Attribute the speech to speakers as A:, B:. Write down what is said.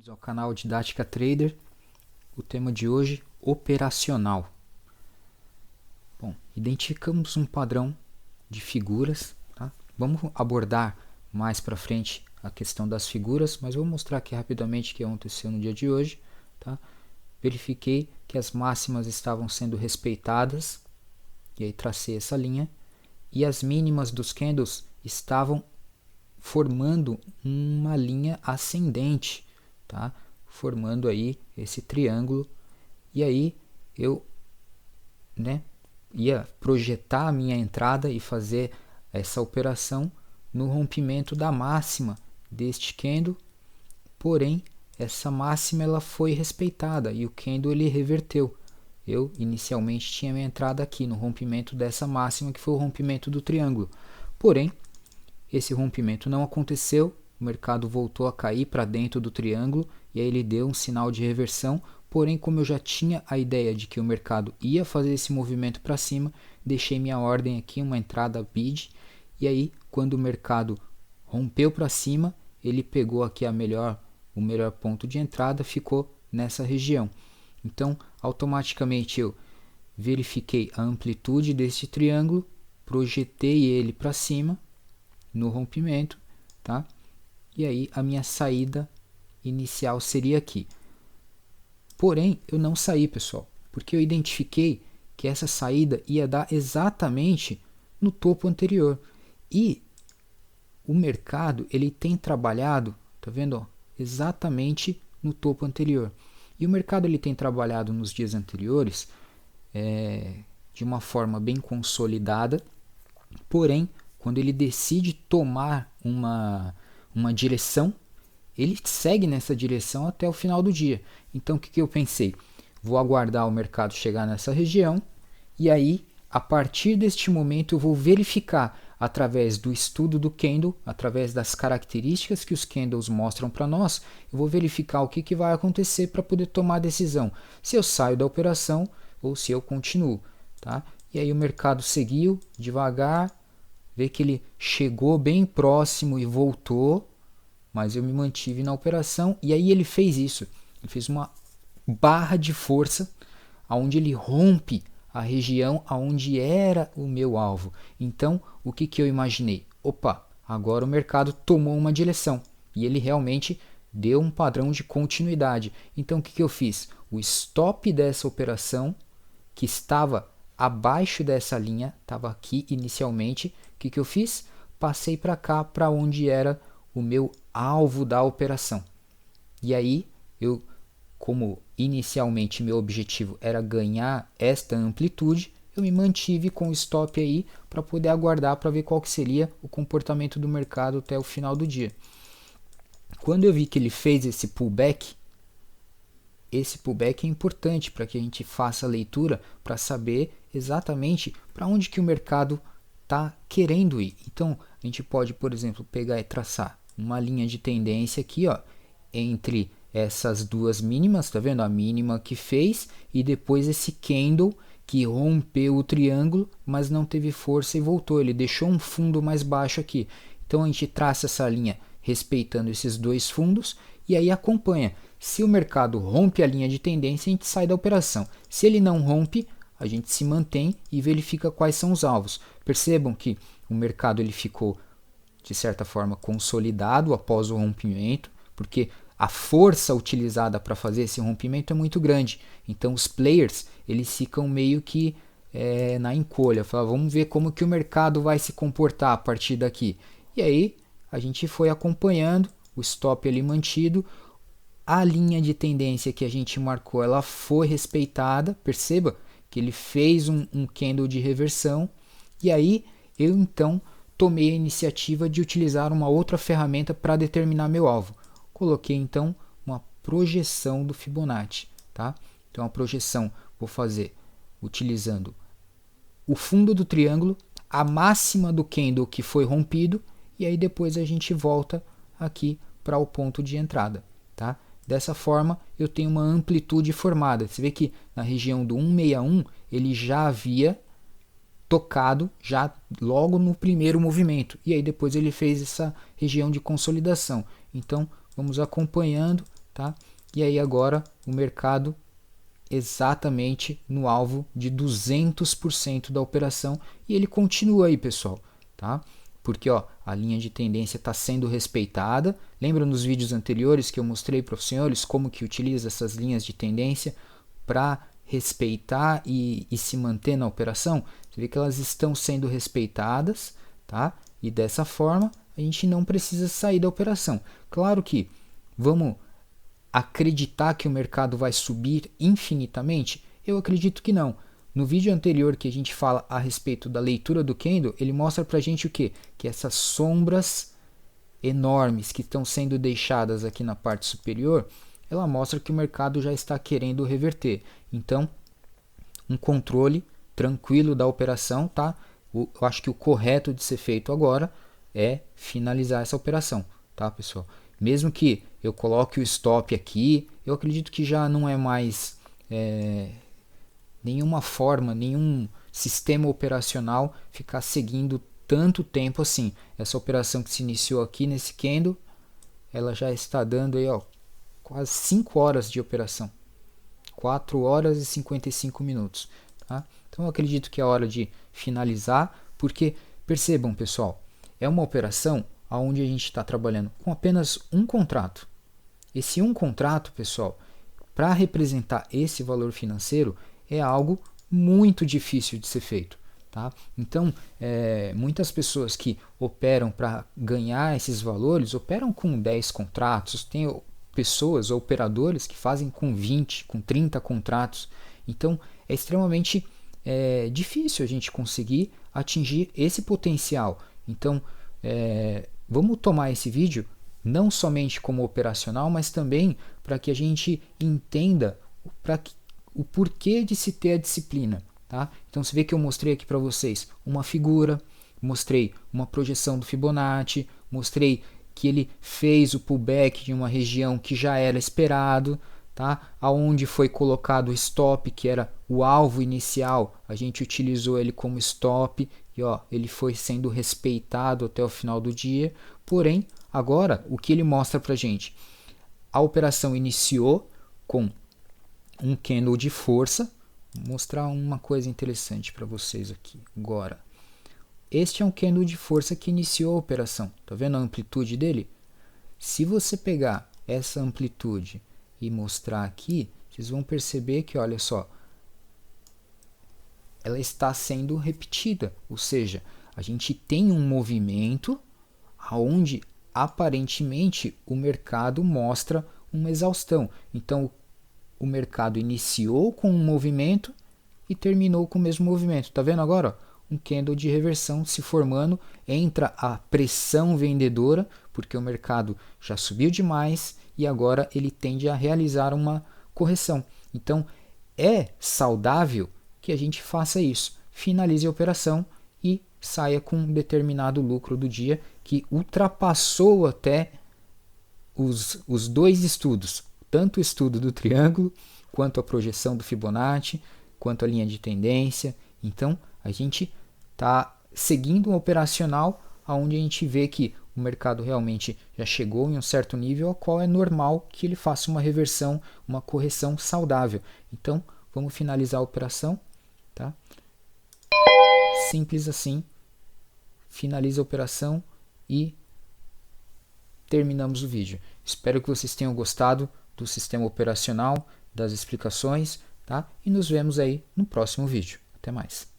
A: bem-vindos ao canal Didática Trader. O tema de hoje, operacional. Bom, identificamos um padrão de figuras, tá? Vamos abordar mais para frente a questão das figuras, mas vou mostrar aqui rapidamente o que aconteceu no dia de hoje, tá? Verifiquei que as máximas estavam sendo respeitadas, e aí tracei essa linha, e as mínimas dos candles estavam formando uma linha ascendente, tá? Formando aí esse triângulo, e aí eu, ia projetar a minha entrada e fazer essa operação no rompimento da máxima deste candle, porém essa máxima ela foi respeitada e o candle ele reverteu. Eu inicialmente tinha minha entrada aqui no rompimento dessa máxima, que foi o rompimento do triângulo, porém esse rompimento não aconteceu, o mercado voltou a cair para dentro do triângulo e aí ele deu um sinal de reversão, porém como eu já tinha a ideia de que o mercado ia fazer esse movimento para cima, deixei minha ordem aqui, uma entrada bid, e aí quando o mercado rompeu para cima, ele pegou aqui o melhor ponto de entrada, ficou nessa região. Então automaticamente eu verifiquei a amplitude desse triângulo, projetei ele para cima no rompimento, tá? E aí a minha saída inicial seria aqui. Porém, eu não saí, pessoal, porque eu identifiquei que essa saída ia dar exatamente no topo anterior. E o mercado, ele tem trabalhado, tá vendo, ó, exatamente no topo anterior. E o mercado ele tem trabalhado nos dias anteriores de uma forma bem consolidada, porém quando ele decide tomar uma direção, ele segue nessa direção até o final do dia. Então o que eu pensei? Vou aguardar o mercado chegar nessa região e aí, a partir deste momento, eu vou verificar através do estudo do candle, através das características que os candles mostram para nós, eu vou verificar o que vai acontecer para poder tomar a decisão, se eu saio da operação ou se eu continuo. Tá? E aí o mercado seguiu devagar, vê que ele chegou bem próximo e voltou, mas eu me mantive na operação, e aí ele fez isso, ele fez uma barra de força, onde ele rompe a região onde era o meu alvo. Então, o que eu imaginei? Opa, agora o mercado tomou uma direção, e ele realmente deu um padrão de continuidade. Então, o que eu fiz? O stop dessa operação, que estava abaixo dessa linha, estava aqui inicialmente, o que eu fiz? Passei para cá, para onde era o meu alvo da operação. E aí, como inicialmente meu objetivo era ganhar esta amplitude, eu me mantive com o stop aí para poder aguardar para ver qual que seria o comportamento do mercado até o final do dia. Quando eu vi que ele fez esse pullback é importante para que a gente faça a leitura para saber exatamente para onde que o mercado está querendo ir. Então, a gente pode, por exemplo, pegar e traçar uma linha de tendência aqui, ó, entre essas duas mínimas, tá vendo? A mínima que fez e depois esse candle que rompeu o triângulo, mas não teve força e voltou. Ele deixou um fundo mais baixo aqui. Então, a gente traça essa linha respeitando esses dois fundos e aí acompanha. Se o mercado rompe a linha de tendência, a gente sai da operação. Se ele não rompe, a gente se mantém e verifica quais são os alvos. Percebam que o mercado ele ficou, de certa forma, consolidado após o rompimento, porque a força utilizada para fazer esse rompimento é muito grande. Então os players eles ficam meio que na encolha. Falam, vamos ver como que o mercado vai se comportar a partir daqui. E aí a gente foi acompanhando, o stop ali mantido, a linha de tendência que a gente marcou ela foi respeitada. Perceba que ele fez um candle de reversão, e aí eu então tomei a iniciativa de utilizar uma outra ferramenta para determinar meu alvo. Coloquei então uma projeção do Fibonacci, tá? Então a projeção vou fazer utilizando o fundo do triângulo, a máxima do candle que foi rompido, e aí depois a gente volta aqui para o ponto de entrada, tá? Dessa forma, eu tenho uma amplitude formada. Você vê que na região do 161 ele já havia tocado já logo no primeiro movimento. E aí depois ele fez essa região de consolidação. Então, vamos acompanhando tá? E aí agora o mercado exatamente no alvo de 200% da operação e ele continua aí, pessoal, tá? Porque ó, a linha de tendência está sendo respeitada. Lembra nos vídeos anteriores que eu mostrei para os senhores como que utiliza essas linhas de tendência para respeitar e se manter na operação? Você vê que elas estão sendo respeitadas, tá? E dessa forma a gente não precisa sair da operação. Claro que vamos acreditar que o mercado vai subir infinitamente? Eu acredito que não. No vídeo anterior que a gente fala a respeito da leitura do candle, ele mostra pra gente o quê? Que essas sombras enormes que estão sendo deixadas aqui na parte superior, ela mostra que o mercado já está querendo reverter. Então, um controle tranquilo da operação, tá? Eu acho que o correto de ser feito agora é finalizar essa operação, tá, pessoal? Mesmo que eu coloque o stop aqui, eu acredito que já não é mais nenhuma forma, nenhum sistema operacional ficar seguindo tanto tempo assim. Essa operação que se iniciou aqui nesse candle, ela já está dando aí, ó, quase 5 horas de operação. 4 horas e 55 minutos. Tá? Então eu acredito que é hora de finalizar, porque percebam, pessoal, é uma operação onde a gente está trabalhando com apenas um contrato. Esse um contrato, pessoal, para representar esse valor financeiro é algo muito difícil de ser feito. Tá? Então, muitas pessoas que operam para ganhar esses valores operam com 10 contratos, tem pessoas ou operadores que fazem com 20, com 30 contratos. Então, é extremamente difícil a gente conseguir atingir esse potencial. Então, vamos tomar esse vídeo não somente como operacional, mas também para que a gente entenda o porquê de se ter a disciplina. Tá? Então você vê que eu mostrei aqui para vocês uma figura, mostrei uma projeção do Fibonacci, mostrei que ele fez o pullback de uma região que já era esperado, tá? Aonde foi colocado o stop, que era o alvo inicial, a gente utilizou ele como stop e ó, ele foi sendo respeitado até o final do dia. Porém, agora o que ele mostra para gente? A operação iniciou com um candle de força. Vou mostrar uma coisa interessante para vocês aqui agora. Este é um candle de força que iniciou a operação. Tá vendo a amplitude dele? Se você pegar essa amplitude e mostrar aqui, vocês vão perceber que, olha só, ela está sendo repetida. Ou seja, a gente tem um movimento onde aparentemente o mercado mostra uma exaustão. Então, o mercado iniciou com um movimento e terminou com o mesmo movimento. Tá vendo agora? Ó? Um candle de reversão se formando, entra a pressão vendedora, porque o mercado já subiu demais e agora ele tende a realizar uma correção. Então, é saudável que a gente faça isso. Finalize a operação e saia com um determinado lucro do dia que ultrapassou até os dois estudos, tanto o estudo do triângulo, quanto a projeção do Fibonacci, quanto a linha de tendência. Então, a gente está seguindo um operacional onde a gente vê que o mercado realmente já chegou em um certo nível ao qual é normal que ele faça uma reversão, uma correção saudável. Então, vamos finalizar a operação. Tá? Simples assim. Finaliza a operação e terminamos o vídeo. Espero que vocês tenham gostado do sistema operacional, das explicações, tá? E nos vemos aí no próximo vídeo. Até mais.